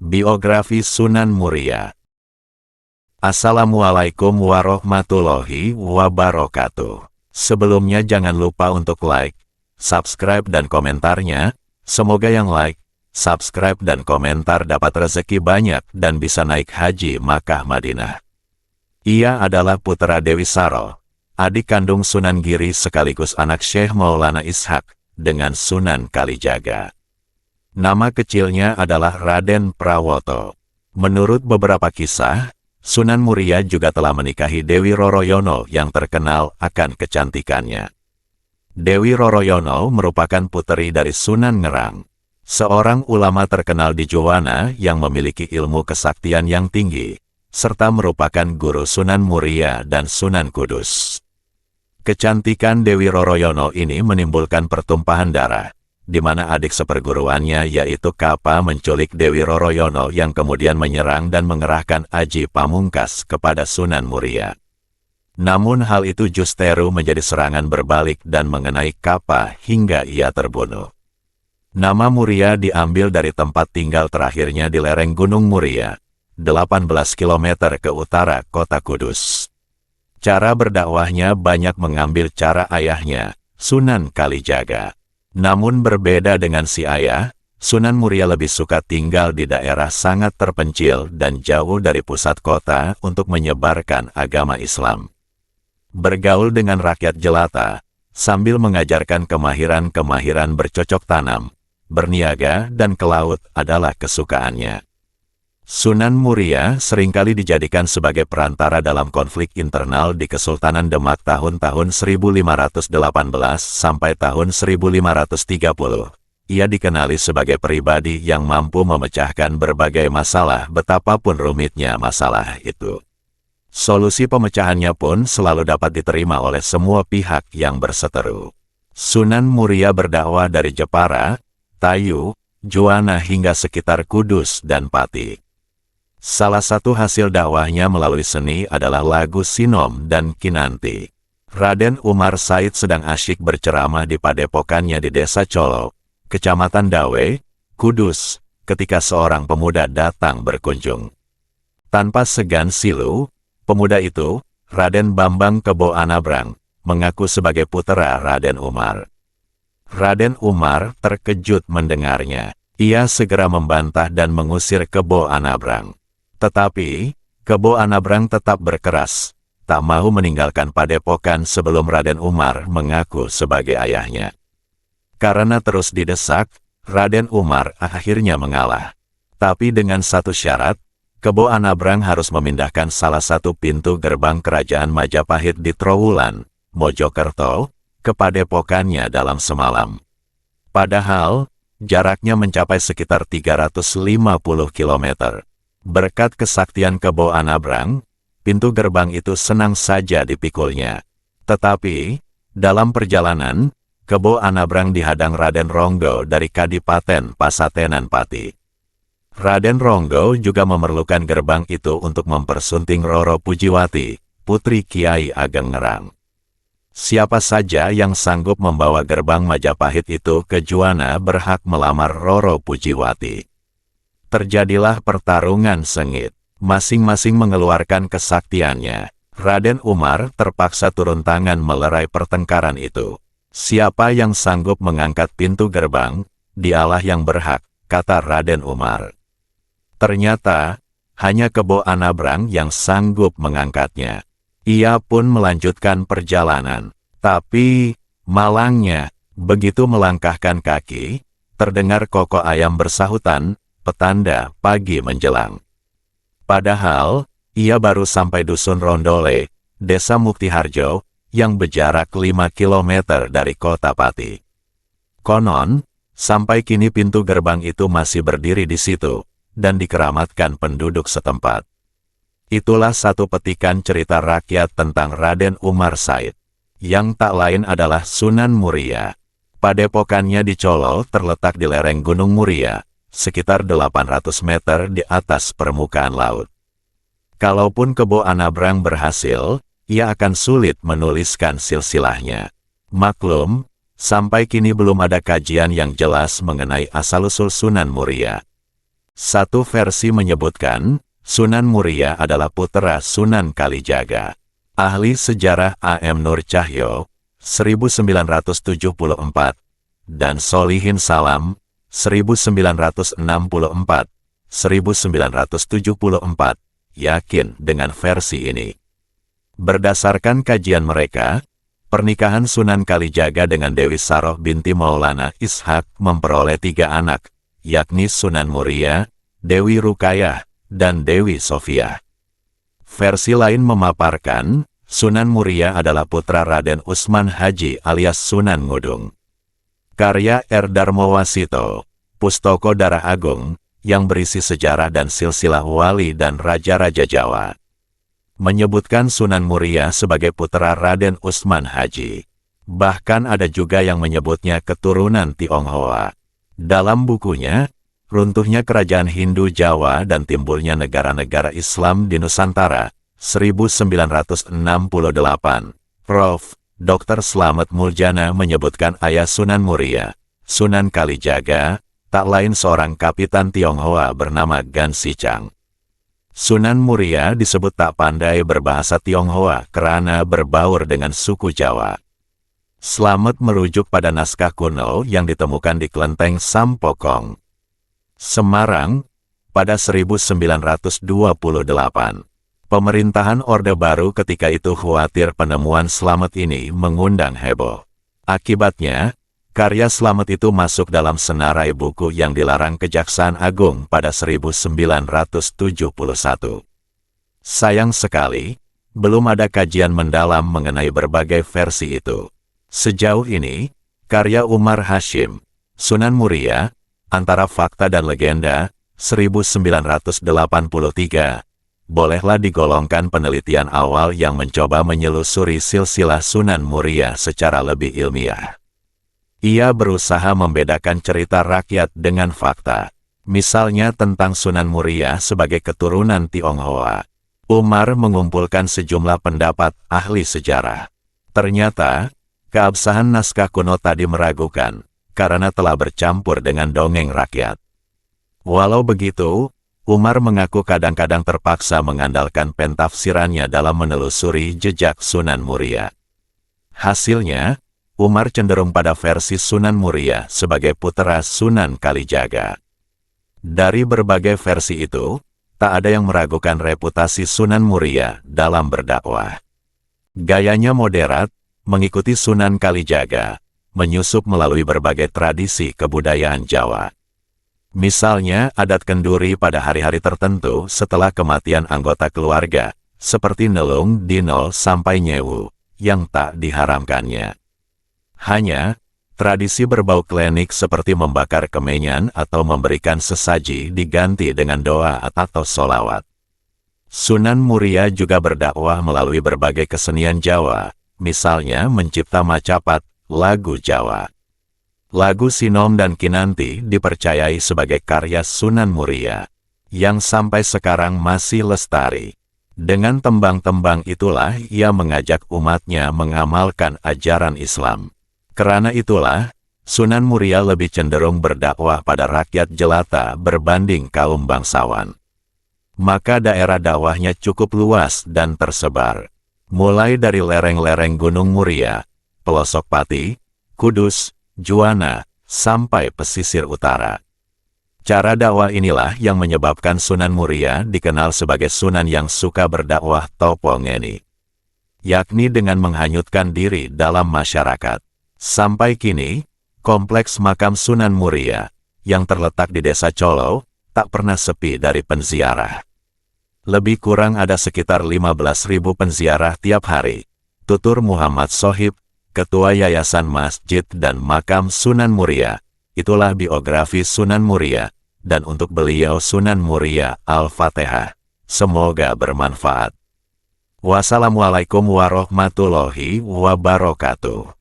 Biografi Sunan Muria. Assalamualaikum warahmatullahi wabarakatuh. Sebelumnya jangan lupa untuk like, subscribe dan komentarnya. Semoga yang like, subscribe dan komentar dapat rezeki banyak dan bisa naik haji Makkah Madinah. Ia adalah putra Dewi Saro, adik kandung Sunan Giri sekaligus anak Syekh Maulana Ishak dengan Sunan Kalijaga. Nama kecilnya adalah Raden Prawoto. Menurut beberapa kisah, Sunan Muria juga telah menikahi Dewi Roroyono yang terkenal akan kecantikannya. Dewi Roroyono merupakan puteri dari Sunan Ngerang, seorang ulama terkenal di Juwana yang memiliki ilmu kesaktian yang tinggi, serta merupakan guru Sunan Muria dan Sunan Kudus. Kecantikan Dewi Roroyono ini menimbulkan pertumpahan darah, di mana adik seperguruannya yaitu Kapa menculik Dewi Roroyono yang kemudian menyerang dan mengerahkan Aji Pamungkas kepada Sunan Muria. Namun hal itu justru menjadi serangan berbalik dan mengenai Kapa hingga ia terbunuh. Nama Muria diambil dari tempat tinggal terakhirnya di lereng Gunung Muria, 18 km ke utara kota Kudus. Cara berdakwahnya banyak mengambil cara ayahnya, Sunan Kalijaga. Namun berbeda dengan si ayah, Sunan Muria lebih suka tinggal di daerah sangat terpencil dan jauh dari pusat kota untuk menyebarkan agama Islam. Bergaul dengan rakyat jelata, sambil mengajarkan kemahiran-kemahiran bercocok tanam, berniaga dan ke laut adalah kesukaannya. Sunan Muria seringkali dijadikan sebagai perantara dalam konflik internal di Kesultanan Demak tahun-tahun 1518 sampai tahun 1530. Ia dikenali sebagai pribadi yang mampu memecahkan berbagai masalah betapapun rumitnya masalah itu. Solusi pemecahannya pun selalu dapat diterima oleh semua pihak yang berseteru. Sunan Muria berdakwah dari Jepara, Tayu, Juwana hingga sekitar Kudus dan Pati. Salah satu hasil dakwahnya melalui seni adalah lagu Sinom dan Kinanti. Raden Umar Said sedang asyik berceramah di padepokannya di Desa Colo, Kecamatan Dawe, Kudus, ketika seorang pemuda datang berkunjung. Tanpa segan silu, pemuda itu, Raden Bambang Kebo Anabrang, mengaku sebagai putra Raden Umar. Raden Umar terkejut mendengarnya. Ia segera membantah dan mengusir Kebo Anabrang. Tetapi, Kebo Anabrang tetap berkeras, tak mau meninggalkan padepokan sebelum Raden Umar mengaku sebagai ayahnya. Karena terus didesak, Raden Umar akhirnya mengalah. Tapi dengan satu syarat, Kebo Anabrang harus memindahkan salah satu pintu gerbang kerajaan Majapahit di Trowulan, Mojokerto, ke padepokannya dalam semalam. Padahal, jaraknya mencapai sekitar 350 km. Berkat kesaktian Kebo Anabrang, pintu gerbang itu senang saja dipikulnya. Tetapi, dalam perjalanan, Kebo Anabrang dihadang Raden Ronggo dari Kadipaten Pasatenan Pati. Raden Ronggo juga memerlukan gerbang itu untuk mempersunting Roro Pujiwati, putri Kiai Ageng Ngerang. Siapa saja yang sanggup membawa gerbang Majapahit itu ke Juwana berhak melamar Roro Pujiwati. Terjadilah pertarungan sengit. Masing-masing mengeluarkan kesaktiannya. Raden Umar terpaksa turun tangan melerai pertengkaran itu. Siapa yang sanggup mengangkat pintu gerbang, dialah yang berhak, kata Raden Umar. Ternyata, hanya Kebo Anabrang yang sanggup mengangkatnya. Ia pun melanjutkan perjalanan. Tapi, malangnya, begitu melangkahkan kaki, terdengar kokok ayam bersahutan, petanda pagi menjelang. Padahal, ia baru sampai Dusun Rondole, Desa Muktiharjo, yang berjarak 5 km dari kota Pati. Konon, sampai kini pintu gerbang itu masih berdiri di situ, dan dikeramatkan penduduk setempat. Itulah satu petikan cerita rakyat tentang Raden Umar Said, yang tak lain adalah Sunan Muria. Padepokannya di Colo terletak di lereng Gunung Muria, sekitar 800 meter di atas permukaan laut. Kalaupun Kebo Anabrang berhasil, ia akan sulit menuliskan silsilahnya. Maklum, sampai kini belum ada kajian yang jelas mengenai asal-usul Sunan Muria. Satu versi menyebutkan, Sunan Muria adalah putra Sunan Kalijaga. Ahli sejarah A.M. Nur Cahyo, 1974, dan Solihin Salam, 1964, 1974, yakin dengan versi ini. Berdasarkan kajian mereka, pernikahan Sunan Kalijaga dengan Dewi Saroh binti Maulana Ishak memperoleh 3 anak, yakni Sunan Muria, Dewi Rukayah, dan Dewi Sofia. Versi lain memaparkan, Sunan Muria adalah putra Raden Usman Haji alias Sunan Ngudung. Karya R. Darmowasito, Pustoko Darah Agung, yang berisi sejarah dan silsilah wali dan raja-raja Jawa, menyebutkan Sunan Muria sebagai putra Raden Usman Haji. Bahkan ada juga yang menyebutnya keturunan Tionghoa. Dalam bukunya, Runtuhnya Kerajaan Hindu Jawa dan Timbulnya Negara-Negara Islam di Nusantara, 1968, Prof. Dr. Slamet Muljana menyebutkan ayah Sunan Muria, Sunan Kalijaga, tak lain seorang kapitan Tionghoa bernama Gan Sicang. Sunan Muria disebut tak pandai berbahasa Tionghoa karena berbaur dengan suku Jawa. Slamet merujuk pada naskah kuno yang ditemukan di Kelenteng Sampokong, Semarang, pada 1928. Pemerintahan Orde Baru ketika itu khawatir penemuan Slamet ini mengundang heboh. Akibatnya, karya Slamet itu masuk dalam senarai buku yang dilarang Kejaksaan Agung pada 1971. Sayang sekali, belum ada kajian mendalam mengenai berbagai versi itu. Sejauh ini, karya Umar Hashim, Sunan Muria, Antara Fakta dan Legenda, 1983, bolehlah digolongkan penelitian awal yang mencoba menyelusuri silsilah Sunan Muria secara lebih ilmiah. Ia berusaha membedakan cerita rakyat dengan fakta, misalnya tentang Sunan Muria sebagai keturunan Tionghoa. Umar mengumpulkan sejumlah pendapat ahli sejarah. Ternyata, keabsahan naskah kuno tadi meragukan, karena telah bercampur dengan dongeng rakyat. Walau begitu, Umar mengaku kadang-kadang terpaksa mengandalkan pentafsirannya dalam menelusuri jejak Sunan Muria. Hasilnya, Umar cenderung pada versi Sunan Muria sebagai putra Sunan Kalijaga. Dari berbagai versi itu, tak ada yang meragukan reputasi Sunan Muria dalam berdakwah. Gayanya moderat, mengikuti Sunan Kalijaga, menyusup melalui berbagai tradisi kebudayaan Jawa. Misalnya adat kenduri pada hari-hari tertentu setelah kematian anggota keluarga, seperti nelung, dinol, sampai nyewu, yang tak diharamkannya. Hanya, tradisi berbau klinik seperti membakar kemenyan atau memberikan sesaji diganti dengan doa atau solawat. Sunan Muria juga berdakwah melalui berbagai kesenian Jawa, misalnya mencipta macapat, lagu Jawa. Lagu Sinom dan Kinanti dipercayai sebagai karya Sunan Muria, yang sampai sekarang masih lestari. Dengan tembang-tembang itulah ia mengajak umatnya mengamalkan ajaran Islam. Karena itulah, Sunan Muria lebih cenderung berdakwah pada rakyat jelata berbanding kaum bangsawan. Maka daerah dakwahnya cukup luas dan tersebar, mulai dari lereng-lereng Gunung Muria, Pelosok Pati, Kudus, Juwana, sampai pesisir utara. Cara dakwah inilah yang menyebabkan Sunan Muria dikenal sebagai Sunan yang suka berdakwah topo ngeni, yakni dengan menghanyutkan diri dalam masyarakat. Sampai kini, kompleks makam Sunan Muria, yang terletak di Desa Colo, tak pernah sepi dari penziarah. Lebih kurang ada sekitar 15.000 penziarah tiap hari. Tutur Muhammad Sohib, Ketua Yayasan Masjid dan Makam Sunan Muria. Itulah biografi Sunan Muria, dan untuk beliau Sunan Muria Al-Fatihah. Semoga bermanfaat. Wassalamualaikum warahmatullahi wabarakatuh.